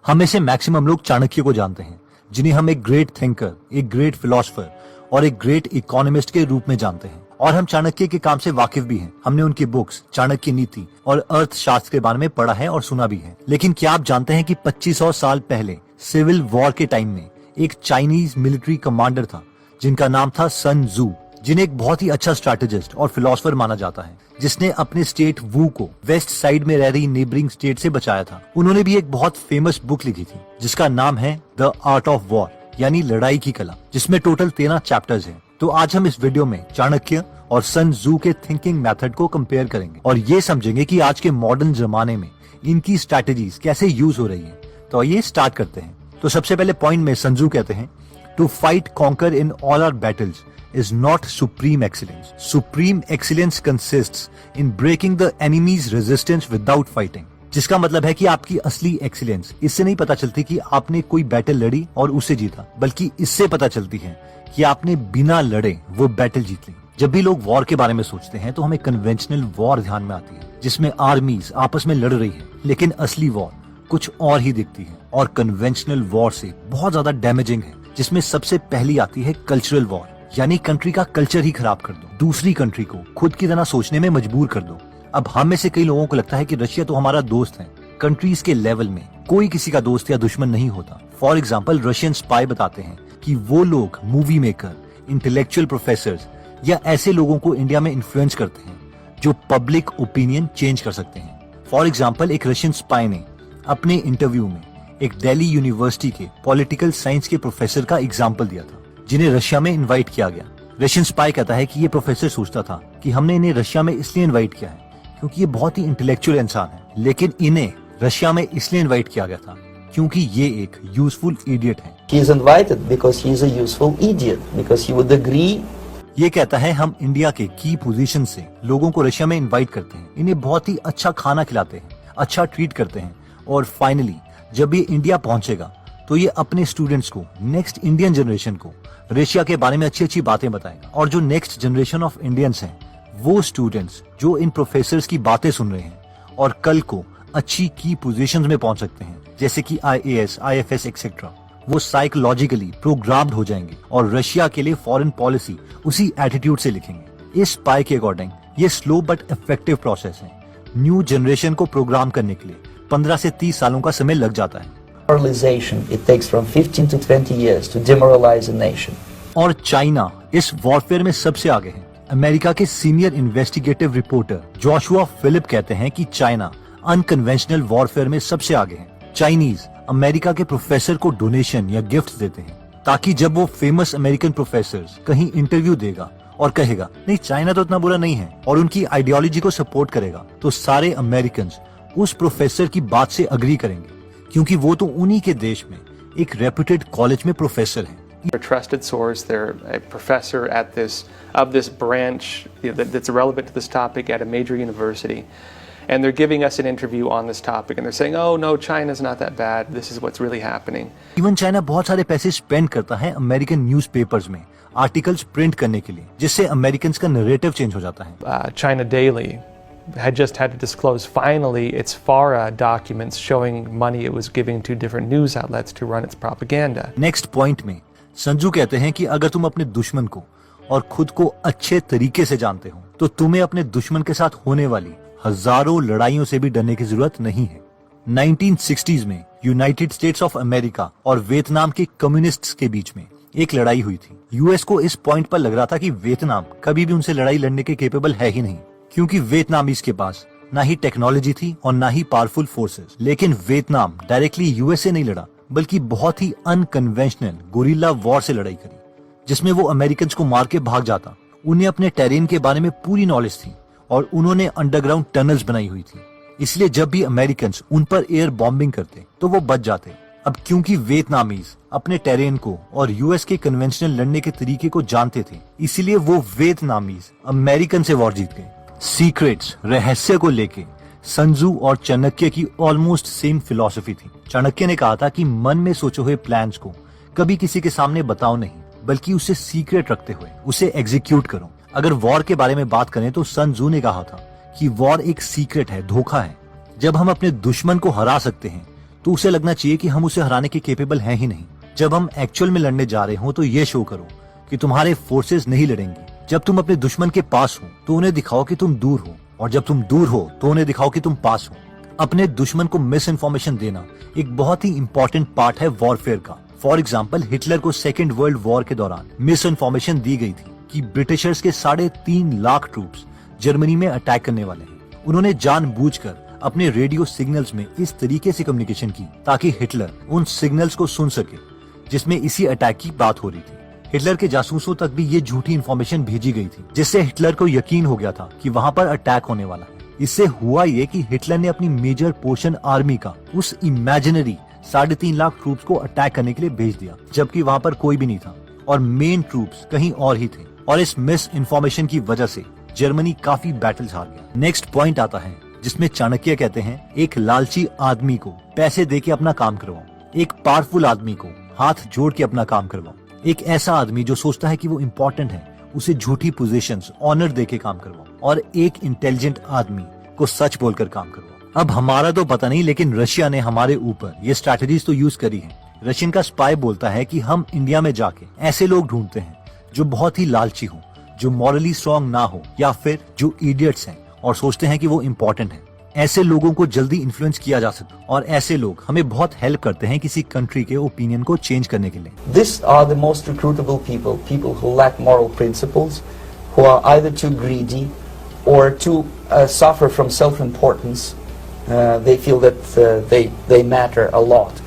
हम में से मैक्सिमम लोग चाणक्य को जानते हैं, जिन्हें हम एक ग्रेट थिंकर, एक ग्रेट फिलोसोफर और एक ग्रेट इकोनॉमिस्ट के रूप में जानते हैं। और हम चाणक्य के काम से वाकिफ भी हैं। हमने उनकी बुक्स चाणक्य नीति और अर्थशास्त्र के बारे में पढ़ा है और सुना भी है। लेकिन क्या आप जानते हैं कि 2500 साल पहले सिविल वॉर के टाइम में एक चाइनीज मिलिट्री कमांडर था जिनका नाम था सन जू, जिन्हें एक बहुत ही अच्छा स्ट्रैटेजिस्ट और फिलोसोफर माना जाता है, जिसने अपने स्टेट वू को वेस्ट साइड में रह रही नेबरिंग स्टेट से बचाया था। उन्होंने भी एक बहुत फेमस बुक लिखी थी जिसका नाम है द आर्ट ऑफ वॉर, यानी लड़ाई की कला, जिसमें टोटल 13 चैप्टर्स हैं। तो आज हम इस वीडियो में चाणक्य और सन जू के थिंकिंग मेथड को कंपेयर करेंगे और ये समझेंगे कि आज के मॉडर्न जमाने में इनकी स्ट्रैटेजीज कैसे यूज हो रही है। तो आइए स्टार्ट करते हैं। तो सबसे पहले पॉइंट में सन जू कहते हैं, to fight conquer in all our battles is not supreme excellence. Supreme excellence consists in breaking the enemy's resistance without fighting. जिसका मतलब है कि आपकी असली एक्सीलेंस इससे नहीं पता चलती कि आपने कोई बैटल लड़ी और उसे जीता, बल्कि इससे पता चलती है कि आपने बिना लड़े वो बैटल जीत ली। जब भी लोग वॉर के बारे में सोचते हैं तो हमें कन्वेंशनल वॉर ध्यान में आती है, जिसमें आर्मीज आपस में लड़ रही है, लेकिन असली वॉर कुछ और ही दिखती है और कन्वेंशनल वॉर से बहुत ज्यादा डैमेजिंग है, जिसमें सबसे पहली आती है कल्चरल वॉर, यानी कंट्री का कल्चर ही खराब कर दो, दूसरी कंट्री को खुद की तरह सोचने में मजबूर कर दो। अब हम में से कई लोगों को लगता है कि रशिया तो हमारा दोस्त है। कंट्रीज के लेवल में कोई किसी का दोस्त या दुश्मन नहीं होता। फॉर एग्जाम्पल रशियन स्पाई बताते हैं कि वो लोग मूवी मेकर, इंटेलेक्चुअल प्रोफेसर्स या ऐसे लोगों को इंडिया में इन्फ्लुएंस करते हैं जो पब्लिक ओपिनियन चेंज कर सकते हैं। फॉर एग्जाम्पल एक रशियन स्पाई ने अपने इंटरव्यू में एक दिल्ली यूनिवर्सिटी के पॉलिटिकल साइंस के प्रोफेसर का एग्जाम्पल दिया था, जिन्हें रशिया में इनवाइट किया गया। रशियन स्पाई कहता है कि ये प्रोफेसर सोचता था कि हमने इन्हें रशिया में इसलिए इनवाइट किया है क्योंकि ये बहुत ही इंटेलेक्चुअल इंसान है, लेकिन इन्हें रशिया में इसलिए इनवाइट किया गया था क्योंकि ये एक यूजफुल इडियट है। He is invited because he is a useful idiot, because he would agree. ये कहता है हम इंडिया के की पोजीशन से लोगों को रशिया में इनवाइट करते हैं, इन्हें बहुत ही अच्छा खाना खिलाते हैं, अच्छा ट्रीट करते हैं, और फाइनली जब ये इंडिया पहुंचेगा तो ये अपने स्टूडेंट्स को, नेक्स्ट इंडियन जनरेशन को रशिया के बारे में अच्छी अच्छी बातें बताएगा। और जो नेक्स्ट जनरेशन ऑफ इंडियंस हैं, वो स्टूडेंट्स जो इन प्रोफेसर्स की बातें सुन रहे हैं और कल को अच्छी की पोजीशंस में पहुंच सकते हैं, जैसे कि IAS, IFS एक्सेट्रा, वो साइकोलॉजिकली प्रोग्राम्ड हो जाएंगे और रशिया के लिए फॉरेन पॉलिसी उसी एटीट्यूड से लिखेंगे। इस स्पाई के अकॉर्डिंग ये स्लो बट इफेक्टिव प्रोसेस है। न्यू जनरेशन को प्रोग्राम करने के लिए 15 से 30 सालों का समय लग जाता है। It takes from 15 to 20 years to demoralize a nation. और चाइना इस वॉरफेयर में सबसे आगे है। अमेरिका के senior investigative reporter Joshua Philip कहते हैं कि चाइना अनकन्वेंशनल वॉरफेयर में सबसे आगे है। चाइनीज अमेरिका के प्रोफेसर को डोनेशन या गिफ्ट देते हैं ताकि जब वो फेमस अमेरिकन प्रोफेसर कहीं इंटरव्यू देगा और कहेगा नहीं चाइना तो इतना बुरा नहीं है और उनकी आइडियोलॉजी को सपोर्ट करेगा, तो सारे अमेरिकन उस प्रोफेसर की बात से अग्री करेंगे क्योंकि वो तो उन्हीं के देश में एक रेप्यूटेड कॉलेज में प्रोफेसर हैं। They're a trusted source. They're a professor at this branch that's relevant to this topic at a major university, and they're giving us an interview on this topic, and they're saying, "Oh no, China's not that bad. This is what's really happening." Even China बहुत सारे पैसे spend करता है American newspapers में articles print करने के लिए, जिससे अमेरिकन्स का नरेटिव चेंज हो जाता है। China Daily had just had to disclose finally its FARA documents showing money it was giving to different news outlets to run its propaganda. Next point में संजू कहते हैं कि अगर तुम अपने दुश्मन को और खुद को अच्छे तरीके से जानते हो तो तुम्हें अपने दुश्मन के साथ होने वाली हजारों लड़ाइयों से भी डरने की जरूरत नहीं है। 1960s में यूनाइटेड स्टेट्स ऑफ अमेरिका और वियतनाम के कम्युनिस्ट्स के बीच में एक लड़ाई हुई थी। यूएस को इस पॉइंट पर लग रहा था कि वियतनाम कभी भी उनसे लड़ाई लड़ने के केपेबल है ही नहीं, क्योंकि वियतनामीज के पास ना ही टेक्नोलॉजी थी और ना ही पावरफुल फोर्सेस। लेकिन वियतनाम डायरेक्टली यूएस से नहीं लड़ा, बल्कि बहुत ही अनकन्वेंशनल गुरिल्ला वॉर से लड़ाई करी, जिसमें वो अमेरिकन को मार के भाग जाता। उन्हें अपने टेरेन के बारे में पूरी नॉलेज थी और उन्होंने अंडरग्राउंड टनल्स बनाई हुई थी, इसलिए जब भी अमेरिकन उन पर एयर बॉम्बिंग करते तो वो बच जाते। अब क्योंकि वियतनामीज अपने टेरेन को और यूएस के कन्वेंशनल लड़ने के तरीके को जानते थे, इसीलिए वो वियतनामीज अमेरिकन से वॉर जीत गए। सीक्रेट्स, रहस्य को लेके सन जू और चाणक्य की ऑलमोस्ट सेम फिलॉसफी थी। चाणक्य ने कहा था कि मन में सोचे हुए प्लान्स को कभी किसी के सामने बताओ नहीं, बल्कि उसे सीक्रेट रखते हुए उसे एग्जीक्यूट करो। अगर वॉर के बारे में बात करें तो सन जू ने कहा था कि वॉर एक सीक्रेट है, धोखा है। जब हम अपने दुश्मन को हरा सकते हैं तो उसे लगना चाहिए कि हम उसे हराने के केपेबल हैं ही नहीं। जब हम एक्चुअल में लड़ने जा रहे हो तो ये शो करो कि तुम्हारे फोर्सेस नहीं लड़ेंगी। जब तुम अपने दुश्मन के पास हो तो उन्हें दिखाओ कि तुम दूर हो, और जब तुम दूर हो तो उन्हें दिखाओ कि तुम पास हो। अपने दुश्मन को मिस इन्फॉर्मेशन देना एक बहुत ही इंपॉर्टेंट पार्ट है वॉरफेयर का। फॉर एग्जाम्पल, हिटलर को सेकेंड वर्ल्ड वॉर के दौरान मिस इन्फॉर्मेशन दी गई थी कि ब्रिटिशर्स के 3.5 लाख ट्रूप्स जर्मनी में अटैक करने वाले हैं। उन्होंने जानबूझकर अपने रेडियो सिग्नल्स में इस तरीके से कम्युनिकेशन की ताकि हिटलर उन सिग्नल्स को सुन सके जिसमें इसी अटैक की बात हो रही थी। हिटलर के जासूसों तक भी ये झूठी इन्फॉर्मेशन भेजी गई थी, जिससे हिटलर को यकीन हो गया था कि वहाँ पर अटैक होने वाला है। इससे हुआ ये कि हिटलर ने अपनी मेजर पोर्शन आर्मी का उस इमेजिनरी 3.5 लाख ट्रूप्स को अटैक करने के लिए भेज दिया, जबकि वहाँ पर कोई भी नहीं था और मेन ट्रूप्स कहीं और ही थे। और इस मिस इन्फॉर्मेशन की वजह से जर्मनी काफी बैटल्स हार गया। नेक्स्ट पॉइंट आता है जिसमें चाणक्य कहते हैं, एक लालची आदमी को पैसे दे के अपना काम करवाओ, एक पावरफुल आदमी को हाथ जोड़ के अपना काम करवाओ। एक ऐसा आदमी जो सोचता है कि वो इम्पोर्टेंट है, उसे झूठी पोजीशंस, ऑनर देके काम करवाओ, और एक इंटेलिजेंट आदमी को सच बोलकर काम करवाओ। अब हमारा तो पता नहीं, लेकिन रशिया ने हमारे ऊपर ये स्ट्रैटेजीज तो यूज करी है। रशियन का स्पाई बोलता है कि हम इंडिया में जाके ऐसे लोग ढूंढते हैं जो बहुत ही लालची हो, जो मॉरली स्ट्रॉन्ग ना हो, या फिर जो इडियट्स हैं और सोचते हैं कि वो इम्पोर्टेंट है। ऐसे लोगों को जल्दी इन्फ्लुएंस किया जा सकता है, और ऐसे लोग हमें बहुत हेल्प करते हैं किसी कंट्री के ओपिनियन को चेंज करने के लिए। These are the most recruitable people, people who lack moral principles, who are either too greedy or too suffer from self-importance. They feel that they matter a lot.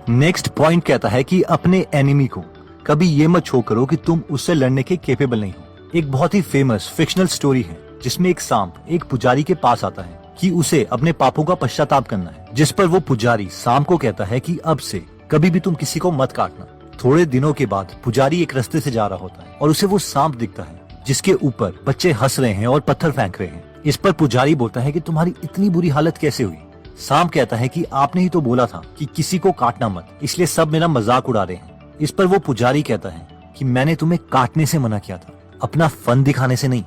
Next point कहता है कि अपने enemy को कभी ये मत show करो कि तुम उससे लड़ने के केपेबल नहीं हो। एक बहुत ही फेमस फिक्शनल स्टोरी है जिसमें एक सांप एक पुजारी के पास आता है कि उसे अपने पापों का पश्चाताप करना है, जिस पर वो पुजारी सांप को कहता है कि अब से कभी भी तुम किसी को मत काटना। थोड़े दिनों के बाद पुजारी एक रास्ते से जा रहा होता है और उसे वो सांप दिखता है जिसके ऊपर बच्चे हंस रहे हैं और पत्थर फेंक रहे हैं। इस पर पुजारी बोलता है कि तुम्हारी इतनी बुरी हालत कैसे हुई? सांप कहता है कि आपने ही तो बोला था कि किसी को काटना मत, इसलिए सब मेरा मजाक उड़ा रहे हैं। इस पर वो पुजारी कहता है कि मैंने तुम्हें काटने से मना किया था, अपना फन दिखाने से नहीं।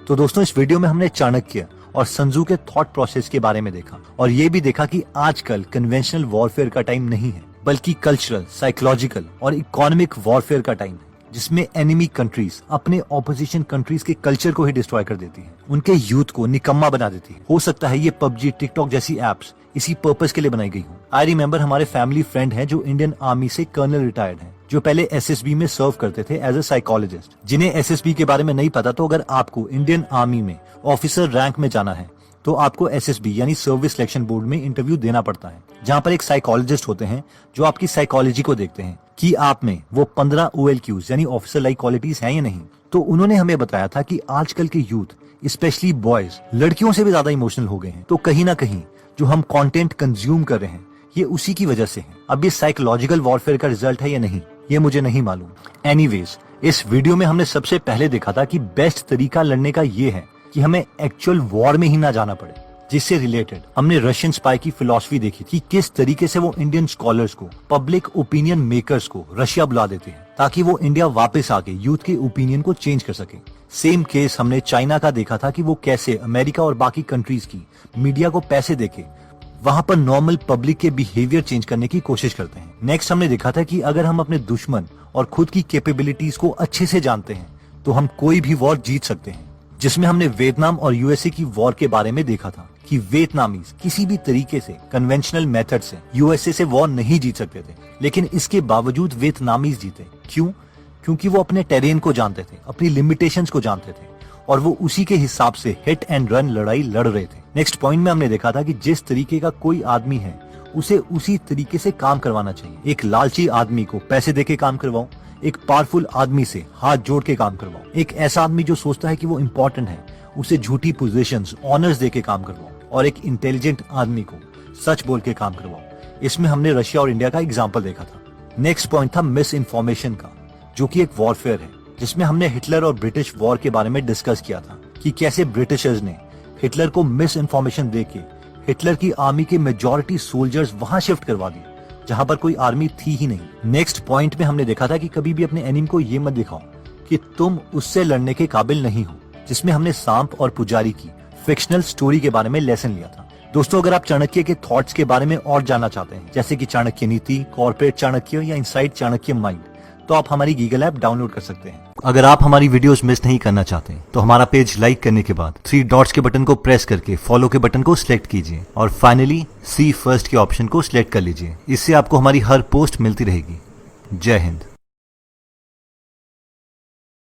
तो दोस्तों, इस वीडियो में हमने चाणक्य और संजू के थॉट प्रोसेस के बारे में देखा, और ये भी देखा कि आजकल कन्वेंशनल वॉरफेयर का टाइम नहीं है, बल्कि कल्चरल, साइकोलॉजिकल और इकोनॉमिक वॉरफेयर का टाइम है, जिसमें एनिमी कंट्रीज अपने ऑपोजिशन कंट्रीज के कल्चर को ही डिस्ट्रॉय कर देती है, उनके यूथ को निकम्मा बना देती है। हो सकता है ये पबजी, टिकटॉक जैसी एप्स इसी पर्पस के लिए बनाई गई हो। आई रिमेम्बर हमारे फैमिली फ्रेंड हैं जो इंडियन आर्मी से कर्नल रिटायर्ड हैं, जो पहले एसएसबी में सर्व करते थे एज ए साइकोलॉजिस्ट। जिन्हें एसएसबी के बारे में नहीं पता, तो अगर आपको इंडियन आर्मी में ऑफिसर रैंक में जाना है तो आपको एसएसबी यानी सर्विस सिलेक्शन बोर्ड में इंटरव्यू देना पड़ता है, जहाँ पर एक साइकोलॉजिस्ट होते हैं जो आपकी साइकोलॉजी को देखते हैं कि आप में वो 15 OLQs यानी ऑफिसर लाइक क्वालिटीज हैं या नहीं। तो उन्होंने हमें बताया था कि आजकल के यूथ, स्पेशली बॉयज, लड़कियों से भी ज्यादा इमोशनल हो गए हैं। तो कहीं ना कहीं जो हम कंटेंट कंज्यूम कर रहे हैं ये उसी की वजह से है। अब ये साइकोलॉजिकल वॉरफेयर का रिजल्ट है या नहीं, ये मुझे नहीं मालूम। एनीवेज, इस वीडियो में हमने सबसे पहले देखा था कि बेस्ट तरीका लड़ने का ये है कि हमें एक्चुअल वॉर में ही ना जाना पड़े। जिससे रिलेटेड हमने रशियन स्पाई की फिलॉसफी देखी थी, किस तरीके से वो इंडियन स्कॉलर्स को, पब्लिक ओपिनियन मेकर्स को रशिया बुला देते हैं ताकि वो इंडिया वापस आके यूथ के ओपिनियन को चेंज कर सके। सेम केस हमने चाइना का देखा था कि वो कैसे अमेरिका और बाकी कंट्रीज की मीडिया को पैसे देके वहां पर नॉर्मल पब्लिक के बिहेवियर चेंज करने की कोशिश करते हैं। नेक्स्ट हमने देखा था कि अगर हम अपने दुश्मन और खुद की कैपेबिलिटीज को अच्छे से जानते हैं तो हम कोई भी वॉर जीत सकते हैं, जिसमें हमने वियतनाम और यूएसए की वॉर के बारे में देखा था कि वियतनामीज किसी भी तरीके से कन्वेंशनल मेथड से यूएसए से वॉर नहीं जीत सकते थे, लेकिन इसके बावजूद वियतनामीज जीते। क्यों? क्योंकि वो अपने टेरेन को जानते थे, अपनी लिमिटेशंस को जानते थे, और वो उसी के हिसाब से हिट एंड रन लड़ाई लड़ रहे थे। नेक्स्ट पॉइंट में हमने देखा था कि जिस तरीके का कोई आदमी है उसे उसी तरीके से काम करवाना चाहिए। एक लालची आदमी को पैसे देके काम करवाओ, एक पावरफुल आदमी से हाथ जोड़ के काम करवाओ, एक ऐसा आदमी जो सोचता है कि वो इम्पोर्टेंट है उसे झूठी पोजीशंस, ऑनर्स देके काम करवाओ, और एक इंटेलिजेंट आदमी को सच बोल के काम करवाओ। इसमें हमने रशिया और इंडिया का एग्जाम्पल देखा था। नेक्स्ट पॉइंट था मिस इन्फॉर्मेशन का, जो कि एक वॉरफेयर है, जिसमें हमने हिटलर और ब्रिटिश वॉर के बारे में डिस्कस किया था कि कैसे ब्रिटिशर्स ने हिटलर को मिस इन्फॉर्मेशन देके हिटलर की आर्मी के मेजॉरिटी सोल्जर्स वहां शिफ्ट करवा दिए जहां पर कोई आर्मी थी ही नहीं। नेक्स्ट पॉइंट में हमने देखा था कि कभी भी अपने एनिमी को ये मत दिखाओ कि तुम उससे लड़ने के काबिल नहीं हो, जिसमें हमने सांप और पुजारी की फिक्शनल स्टोरी के बारे में लेसन लिया था। दोस्तों, अगर आप चाणक्य के थॉट्स के बारे में और जानना चाहते हैं, जैसे कि चाणक्य नीति, कॉर्पोरेट चाणक्य या इनसाइड चाणक्य माइंड, तो आप हमारी गीगल ऐप डाउनलोड कर सकते हैं। अगर आप हमारी वीडियोस मिस नहीं करना चाहते तो हमारा पेज लाइक करने के बाद 3 डॉट्स के बटन को प्रेस करके फॉलो के बटन को सिलेक्ट कीजिए और फाइनली सी फर्स्ट के ऑप्शन को सिलेक्ट कर लीजिए। इससे आपको हमारी हर पोस्ट मिलती रहेगी। जय हिंद।